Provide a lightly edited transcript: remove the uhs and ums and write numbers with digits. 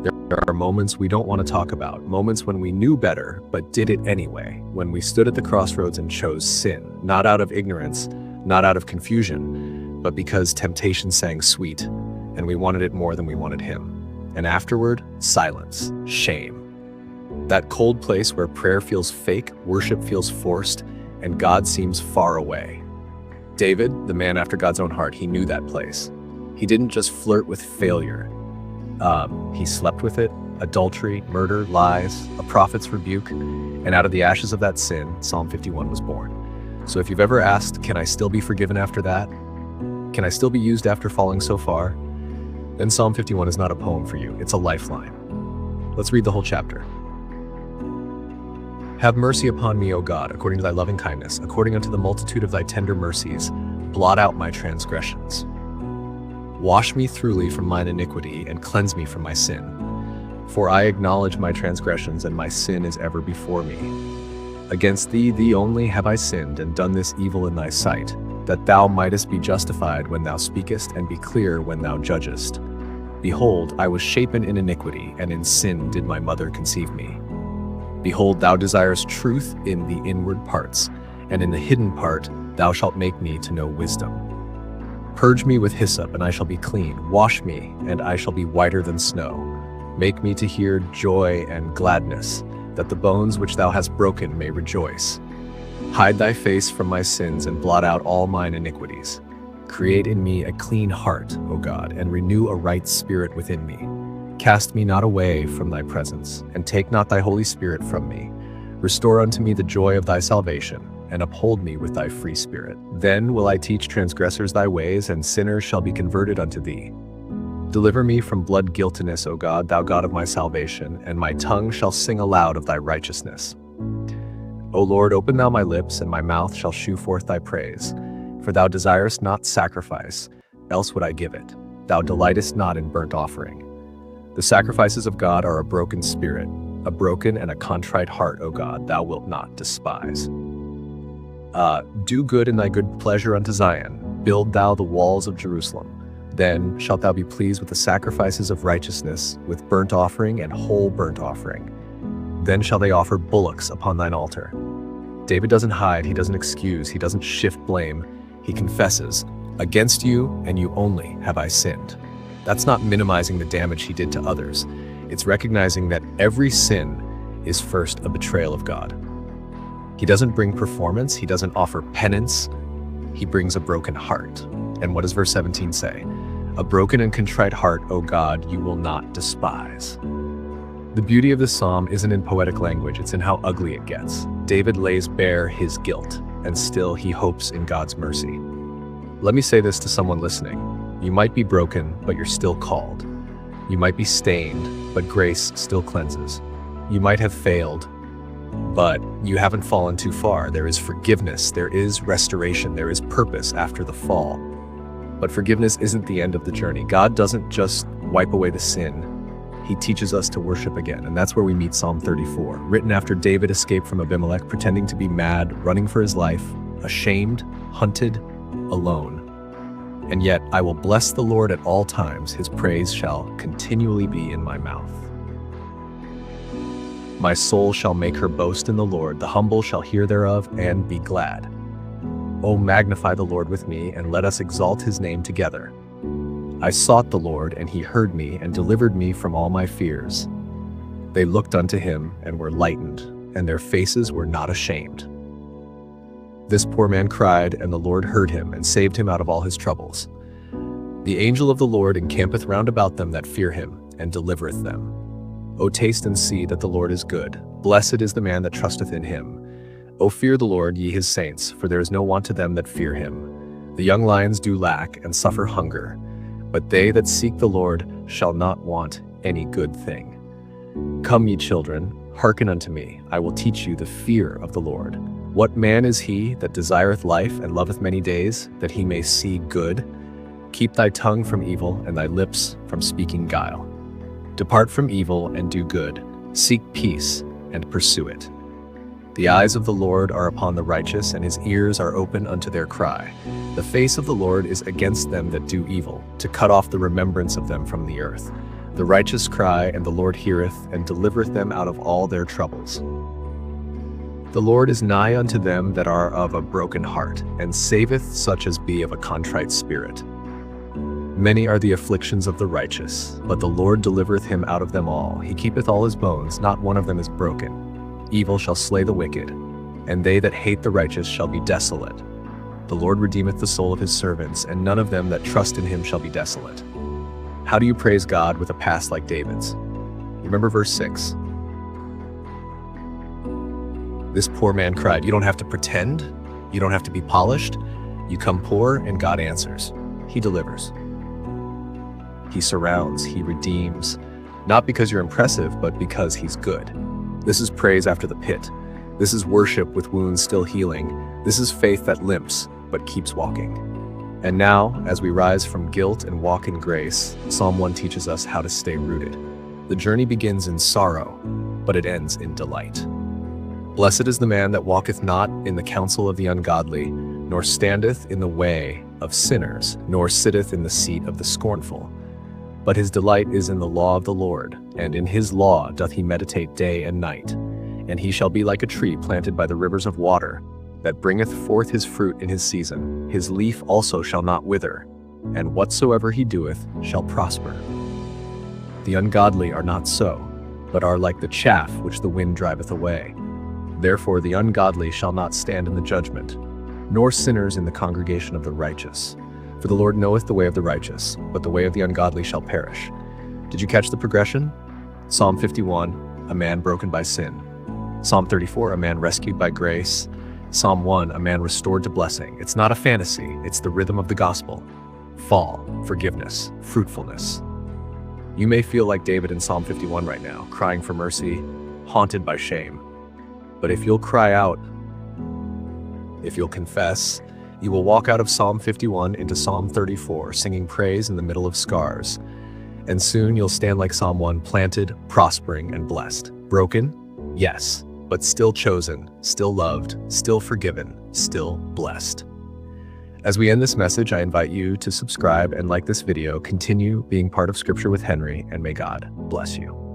There are moments we don't want to talk about, moments when we knew better but did it anyway, when we stood at the crossroads and chose sin, not out of ignorance, not out of confusion, but because temptation sang sweet, and we wanted it more than we wanted him. And afterward, silence, shame. That cold place where prayer feels fake, worship feels forced, and God seems far away. David, the man after God's own heart, he knew that place. He didn't just flirt with failure. He slept with it, adultery, murder, lies, a prophet's rebuke, and out of the ashes of that sin, Psalm 51 was born. So if you've ever asked, can I still be forgiven after that? Can I still be used after falling so far? Then Psalm 51 is not a poem for you, it's a lifeline. Let's read the whole chapter. Have mercy upon me, O God, according to thy loving kindness, according unto the multitude of thy tender mercies, blot out my transgressions. Wash me thoroughly from mine iniquity, and cleanse me from my sin. For I acknowledge my transgressions, and my sin is ever before me. Against thee, thee only, have I sinned, and done this evil in thy sight, that thou mightest be justified when thou speakest, and be clear when thou judgest. Behold, I was shapen in iniquity, and in sin did my mother conceive me. Behold, thou desirest truth in the inward parts, and in the hidden part thou shalt make me to know wisdom. Purge me with hyssop, and I shall be clean. Wash me, and I shall be whiter than snow. Make me to hear joy and gladness, that the bones which thou hast broken may rejoice. Hide thy face from my sins, and blot out all mine iniquities. Create in me a clean heart, O God, and renew a right spirit within me. Cast me not away from thy presence, and take not thy Holy Spirit from me. Restore unto me the joy of thy salvation, and uphold me with thy free spirit. Then will I teach transgressors thy ways, and sinners shall be converted unto thee. Deliver me from blood guiltiness, O God, thou God of my salvation, and my tongue shall sing aloud of thy righteousness. O Lord, open thou my lips, and my mouth shall shew forth thy praise. For thou desirest not sacrifice, else would I give it. Thou delightest not in burnt offering. The sacrifices of God are a broken spirit, a broken and a contrite heart, O God, thou wilt not despise. Do good in thy good pleasure unto Zion. Build thou the walls of Jerusalem. Then shalt thou be pleased with the sacrifices of righteousness, with burnt offering and whole burnt offering. Then shall they offer bullocks upon thine altar. David doesn't hide, he doesn't excuse, he doesn't shift blame. He confesses, against you and you only have I sinned. That's not minimizing the damage he did to others. It's recognizing that every sin is first a betrayal of God. He doesn't bring performance, he doesn't offer penance, he brings a broken heart. And what does verse 17 say? A broken and contrite heart, O God, you will not despise. The beauty of this psalm isn't in poetic language, it's in how ugly it gets. David lays bare his guilt, and still he hopes in God's mercy. Let me say this to someone listening. You might be broken, but you're still called. You might be stained, but grace still cleanses. You might have failed, but you haven't fallen too far. There is forgiveness, there is restoration, there is purpose after the fall. But forgiveness isn't the end of the journey. God doesn't just wipe away the sin. He teaches us to worship again, and that's where we meet Psalm 34, written after David escaped from Abimelech, pretending to be mad, running for his life, ashamed, hunted, alone. And yet I will bless the Lord at all times. His praise shall continually be in my mouth. My soul shall make her boast in the Lord. The humble shall hear thereof and be glad. O magnify the Lord with me, and let us exalt his name together. I sought the Lord, and he heard me, and delivered me from all my fears. They looked unto him, and were lightened, and their faces were not ashamed. This poor man cried, and the Lord heard him, and saved him out of all his troubles. The angel of the Lord encampeth round about them that fear him, and delivereth them. O taste and see that the Lord is good. Blessed is the man that trusteth in him. O fear the Lord, ye his saints, for there is no want to them that fear him. The young lions do lack, and suffer hunger, but they that seek the Lord shall not want any good thing. Come, ye children, hearken unto me. I will teach you the fear of the Lord. What man is he that desireth life and loveth many days, that he may see good? Keep thy tongue from evil, and thy lips from speaking guile. Depart from evil and do good. Seek peace and pursue it. The eyes of the Lord are upon the righteous, and his ears are open unto their cry. The face of the Lord is against them that do evil, to cut off the remembrance of them from the earth. The righteous cry, and the Lord heareth, and delivereth them out of all their troubles. The Lord is nigh unto them that are of a broken heart, and saveth such as be of a contrite spirit. Many are the afflictions of the righteous, but the Lord delivereth him out of them all. He keepeth all his bones, not one of them is broken. Evil shall slay the wicked, and they that hate the righteous shall be desolate. The Lord redeemeth the soul of his servants, and none of them that trust in him shall be desolate. How do you praise God with a past like David's? Remember verse 6. This poor man cried. You don't have to pretend. You don't have to be polished. You come poor, and God answers. He delivers. He surrounds, he redeems, not because you're impressive, but because he's good. This is praise after the pit. This is worship with wounds still healing. This is faith that limps, but keeps walking. And now, as we rise from guilt and walk in grace, Psalm 1 teaches us how to stay rooted. The journey begins in sorrow, but it ends in delight. Blessed is the man that walketh not in the counsel of the ungodly, nor standeth in the way of sinners, nor sitteth in the seat of the scornful. But his delight is in the law of the Lord, and in his law doth he meditate day and night. And he shall be like a tree planted by the rivers of water, that bringeth forth his fruit in his season. His leaf also shall not wither, and whatsoever he doeth shall prosper. The ungodly are not so, but are like the chaff which the wind driveth away. Therefore the ungodly shall not stand in the judgment, nor sinners in the congregation of the righteous. For the Lord knoweth the way of the righteous, but the way of the ungodly shall perish. Did you catch the progression? Psalm 51, a man broken by sin. Psalm 34, a man rescued by grace. Psalm 1, a man restored to blessing. It's not a fantasy, it's the rhythm of the gospel. Fall, forgiveness, fruitfulness. You may feel like David in Psalm 51 right now, crying for mercy, haunted by shame. But if you'll cry out, if you'll confess, you will walk out of Psalm 51 into Psalm 34, singing praise in the middle of scars. And soon you'll stand like Psalm 1, planted, prospering, and blessed. Broken? Yes, but still chosen, still loved, still forgiven, still blessed. As we end this message, I invite you to subscribe and like this video. Continue being part of Scripture with Henry, and may God bless you.